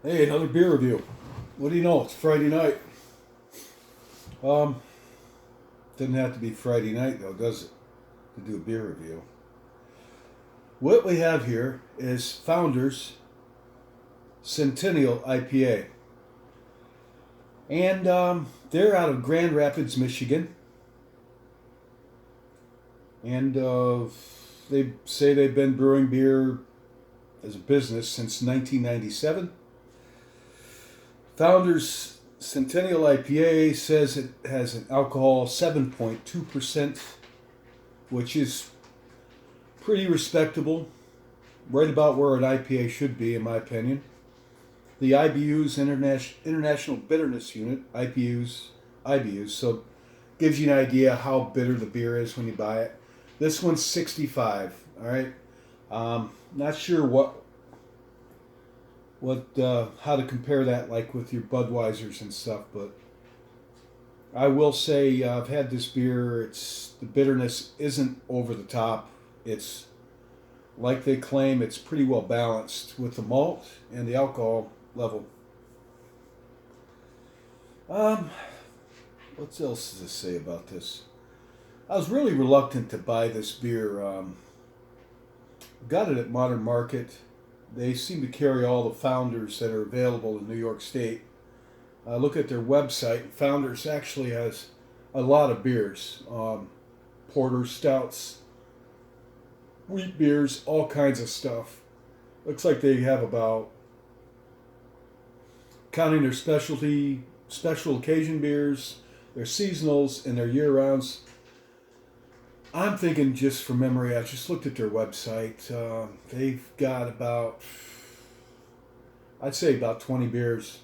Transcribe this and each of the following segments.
Hey, another beer review. What do you know? It's Friday night. Um, Doesn't have to be Friday night though, does it? To do a beer review. What we have here is Founders Centennial IPA, and they're out of Grand Rapids, Michigan, and they say they've been brewing beer as a business since 1997. Founders Centennial IPA says it has an alcohol 7.2%, which is pretty respectable, right about where an IPA should be, in my opinion. The IBU's International Bitterness Unit, IBUs, so gives you an idea how bitter the beer is when you buy it. This one's 65, all right? Not sure how to compare that like with your Budweisers and stuff, but I will say I've had this beer. The bitterness isn't over the top. It's like they claim, it's pretty well balanced with the malt and the alcohol level. What else does it say about this? I was really reluctant to buy this beer. Got it at Modern Market. They seem to carry all the Founders that are available in New York State. Look at their website. Founders actually has a lot of beers. Porters, stouts, wheat beers, all kinds of stuff. Looks like they have about, counting their special occasion beers, their seasonals, and their year-rounds. I'm thinking, just from memory, I just looked at their website. They've got I'd say about 20 beers.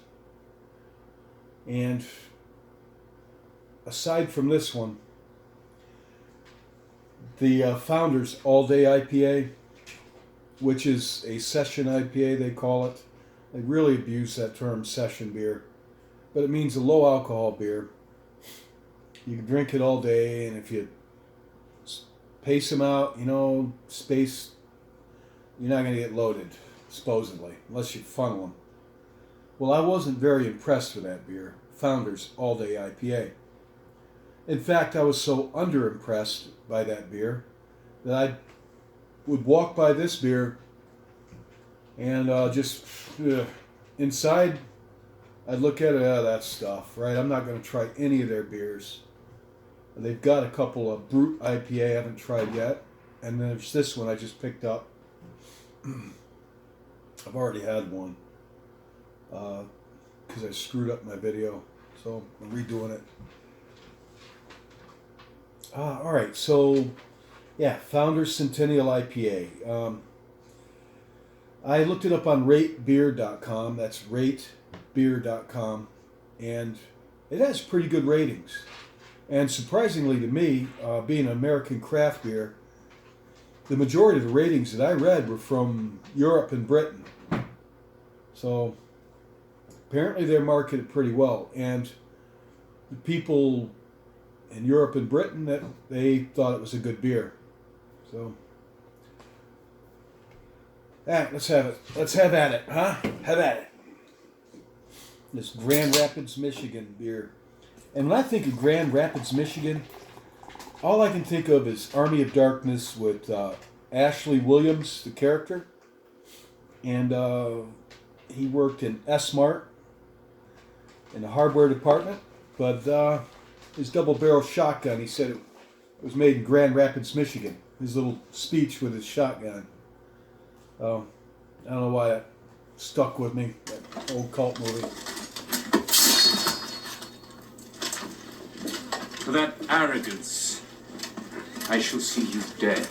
And aside from this one, the Founders All Day IPA, which is a session IPA, they call it. They really abuse that term, session beer. But it means a low alcohol beer. You can drink it all day, and if you pace them out, space, you're not going to get loaded, supposedly, unless you funnel them. Well, I wasn't very impressed with that beer, Founders All Day IPA. In fact, I was so underimpressed by that beer that I would walk by this beer and inside, I'd look at it, that stuff, right? I'm not going to try any of their beers. They've got a couple of Brute IPA I haven't tried yet. And then there's this one I just picked up. I've already had one. Because I screwed up my video. So I'm redoing it. Alright, so yeah, Founders Centennial IPA. I looked it up on ratebeer.com. That's ratebeer.com. And it has pretty good ratings. And surprisingly to me, being an American craft beer, the majority of the ratings that I read were from Europe and Britain. So apparently they're marketed pretty well. And the people in Europe and Britain, that they thought it was a good beer. So let's have it. Let's have at it, huh? Have at it. This Grand Rapids, Michigan beer. And when I think of Grand Rapids, Michigan, all I can think of is Army of Darkness with Ashley Williams, the character. And he worked in S-Mart in the hardware department. But his double-barrel shotgun, he said it was made in Grand Rapids, Michigan. His little speech with his shotgun. I don't know why that stuck with me, that old cult movie. For that arrogance, I shall see you dead.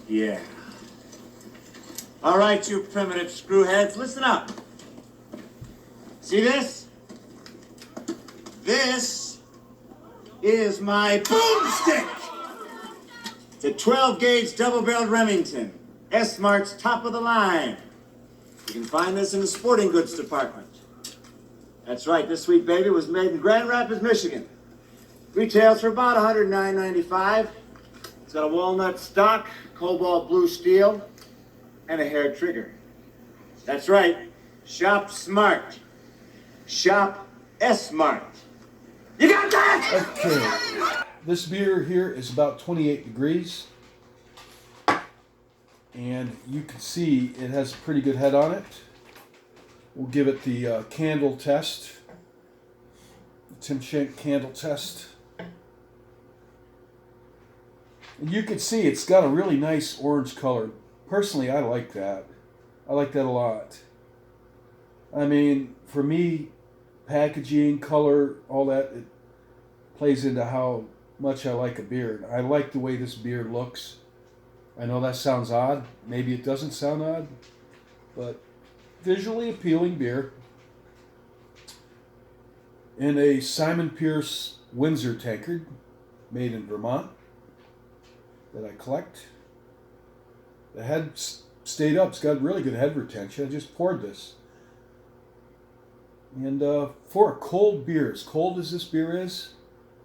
Yeah. All right, you primitive screwheads, listen up. See this? This is my boomstick. It's a 12-gauge double-barreled Remington, S-Mart's top of the line. You can find this in the sporting goods department. That's right, this sweet baby was made in Grand Rapids, Michigan. Retails for about $109.95. It's got a walnut stock, cobalt blue steel, and a hair trigger. That's right. Shop smart. Shop S-Mart. You got that? Okay. This beer here is about 28 degrees. And you can see it has a pretty good head on it. We'll give it the candle test. The Tim Schenk candle test. And you can see it's got a really nice orange color. Personally, I like that. I like that a lot. I mean, for me, packaging, color, all that, it plays into how much I like a beer. I like the way this beer looks. I know that sounds odd. Maybe it doesn't sound odd. But visually appealing beer. In a Simon Pierce Windsor tankard, made in Vermont, that I collect. The head stayed up. It's got really good head retention. I just poured this. And for a cold beer, as cold as this beer is,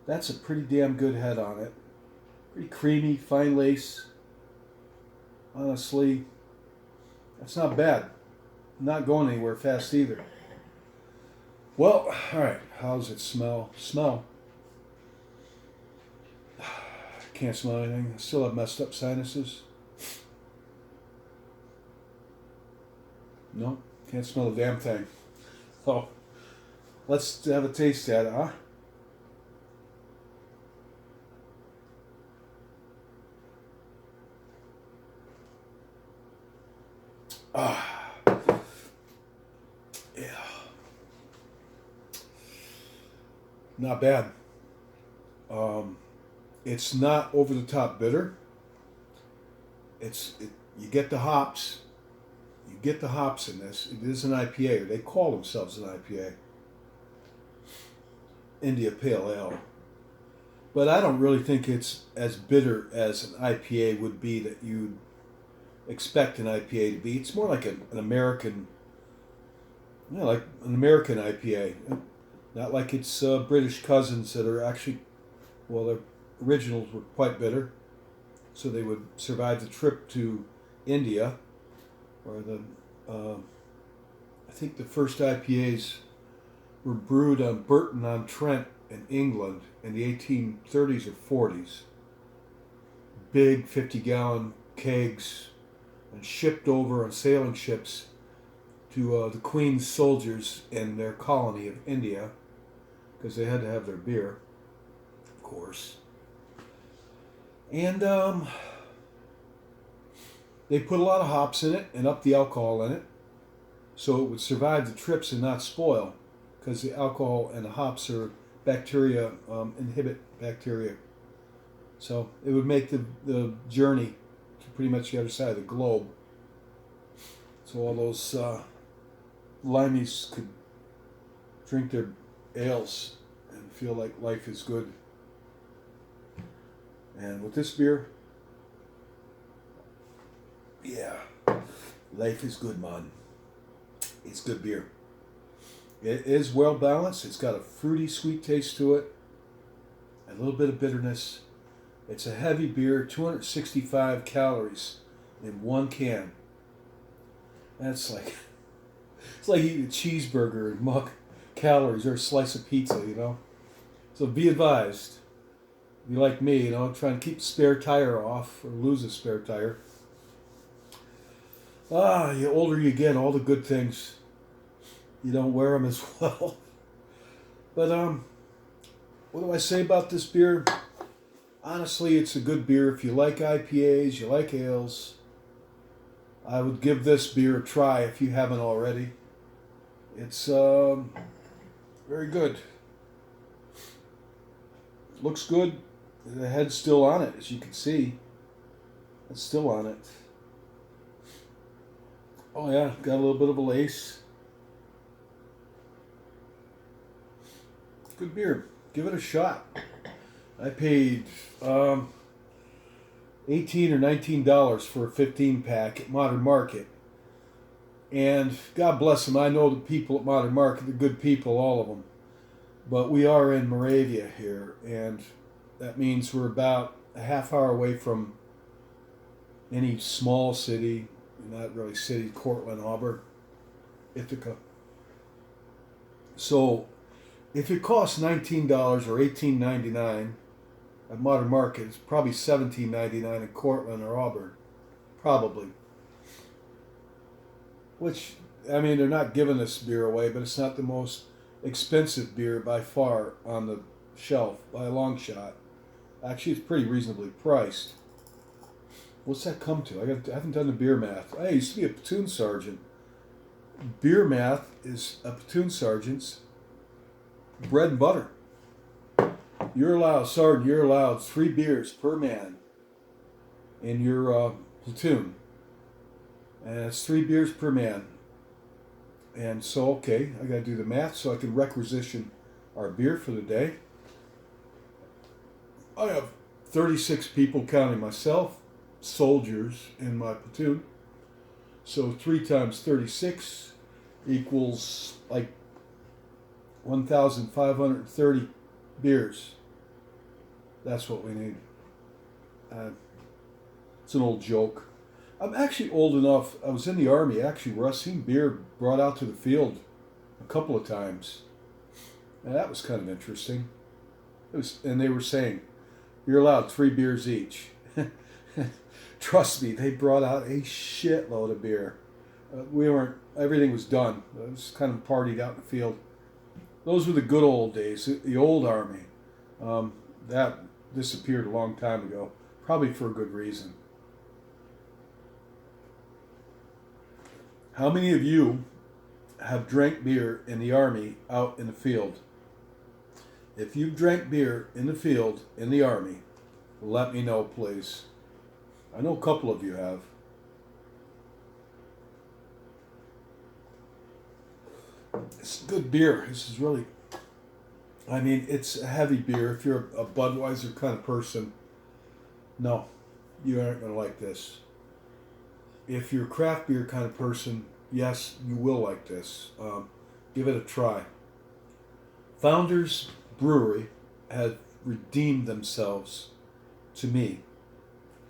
that's a pretty damn good head on it. Pretty creamy, fine lace. Honestly, that's not bad. Not going anywhere fast either. Well, alright, how does it smell? Can't smell anything. I still have messed up sinuses. No, can't smell a damn thing. So, let's have a taste at it, huh? Yeah. Not bad. It's not over the top bitter. You get the hops. You get the hops in this. It is an IPA, or they call themselves an IPA. India Pale Ale. But I don't really think it's as bitter as an IPA would be that you'd expect an IPA to be. It's more like an American, like an American IPA. Not like its British cousins that are actually, well, their originals were quite bitter, so they would survive the trip to India, or I think the first IPAs were brewed on Burton-on-Trent in England in the 1830s or 40s. Big 50-gallon kegs, and shipped over on sailing ships to the Queen's soldiers in their colony of India, because they had to have their beer, of course. And they put a lot of hops in it and up the alcohol in it, so it would survive the trips and not spoil, because the alcohol and the hops are bacteria, inhibit bacteria. So it would make the journey to pretty much the other side of the globe. So all those limeys could drink their ales and feel like life is good. And with this beer, yeah, life is good, man. It's good beer. It is well balanced. It's got a fruity, sweet taste to it, a little bit of bitterness. It's a heavy beer, 265 calories in one can. That's like, it's like eating a cheeseburger and muck calories or a slice of pizza, you know. So be advised. If you like me, try and keep the spare tire off or lose a spare tire. The older you get, all the good things, you don't wear them as well. But what do I say about this beer? Honestly, it's a good beer. If you like IPAs, you like ales, I would give this beer a try if you haven't already. It's very good. Looks good. The head's still on it, as you can see. It's still on it. Oh yeah, got a little bit of a lace. Good beer. Give it a shot. I paid $18 or $19 for a 15-pack at Modern Market. And God bless them, I know the people at Modern Market, they're good people, all of them. But we are in Moravia here, and that means we're about a half hour away from any small city, not really city, Cortland, Auburn, Ithaca. So if it costs $19 or $18.99 at Modern Market, it's probably $17.99 in Cortland or Auburn, probably. Which, I mean, they're not giving this beer away, but it's not the most expensive beer by far on the shelf by a long shot. Actually, it's pretty reasonably priced. What's that come to? I haven't done the beer math. I used to be a platoon sergeant. Beer math is a platoon sergeant's bread and butter. You're allowed, sergeant, you're allowed 3 beers per man in your platoon. And it's 3 beers per man. And so, okay, I got to do the math so I can requisition our beer for the day. I have 36 people, counting myself, soldiers in my platoon. So 3 times 36 equals like 1,530 beers. That's what we need. It's an old joke. I'm actually old enough. I was in the Army actually where I've seen beer brought out to the field a couple of times. And that was kind of interesting. And they were saying, you're allowed 3 beers each. Trust me, they brought out a shitload of beer. Everything was done. It was kind of partied out in the field. Those were the good old days, the old Army. That disappeared a long time ago, probably for a good reason. How many of you have drank beer in the Army out in the field? If you've drank beer in the field, in the Army, let me know, please. I know a couple of you have. It's good beer. This is really, I mean, it's a heavy beer. If you're a Budweiser kind of person, no, you aren't going to like this. If you're a craft beer kind of person, yes, you will like this. Give it a try. Founders Brewery have redeemed themselves to me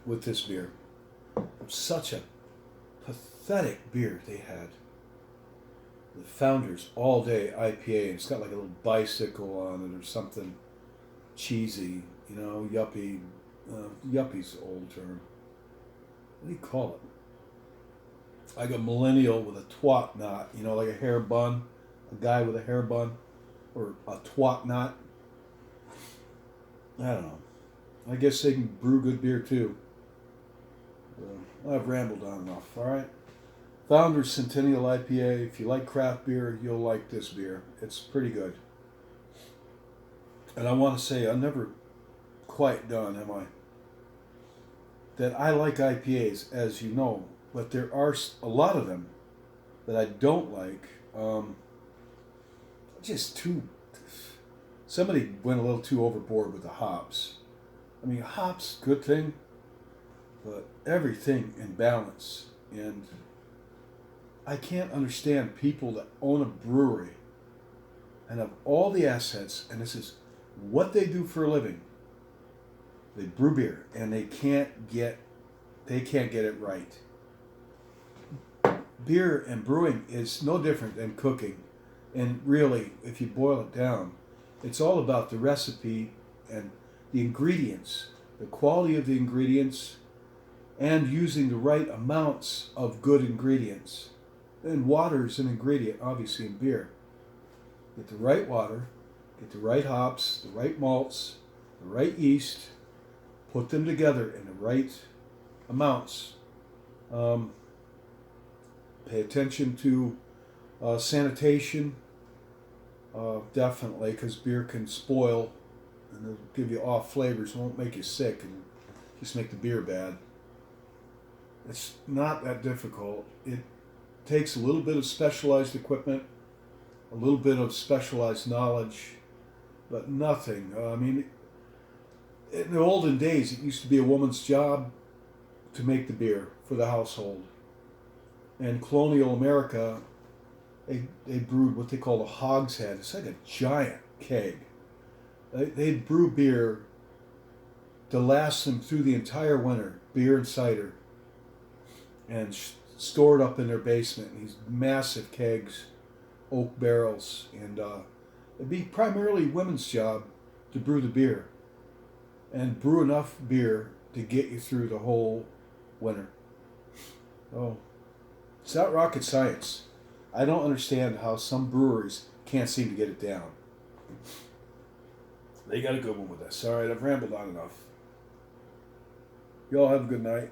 with this beer. Such a pathetic beer they had. The Founders All Day IPA. It's got like a little bicycle on it or something cheesy, you know, yuppie. Yuppie's an old term. What do you call it? Like a millennial with a twat knot, you know, like a hair bun. A guy with a hair bun. Or a twat knot. I don't know. I guess they can brew good beer too. I've rambled on enough, alright? Founders Centennial IPA. If you like craft beer, you'll like this beer. It's pretty good. And I want to say, I'm never quite done, am I? That I like IPAs, as you know, but there are a lot of them that I don't like. Just too. Somebody went a little too overboard with the hops. I mean, hops, good thing, but everything in balance. And I can't understand people that own a brewery and have all the assets, and this is what they do for a living. They brew beer, and they can't get it right. Beer and brewing is no different than cooking. And really, if you boil it down, it's all about the recipe and the ingredients, the quality of the ingredients, and using the right amounts of good ingredients. And water is an ingredient, obviously, in beer. Get the right water, get the right hops, the right malts, the right yeast, put them together in the right amounts. Pay attention to sanitation, definitely, because beer can spoil and it'll give you off flavors. It won't make you sick and just make the beer bad. It's not that difficult. It takes a little bit of specialized equipment, a little bit of specialized knowledge, but nothing. I mean, in the olden days, it used to be a woman's job to make the beer for the household. In colonial America, they brewed what they call a hogshead. It's like a giant keg. They'd brew beer to last them through the entire winter, beer and cider, and store it up in their basement in these massive kegs, oak barrels, and it'd be primarily women's job to brew the beer and brew enough beer to get you through the whole winter. Oh, it's not rocket science. I don't understand how some breweries can't seem to get it down. They got a good one with this. All right, I've rambled on enough. Y'all have a good night.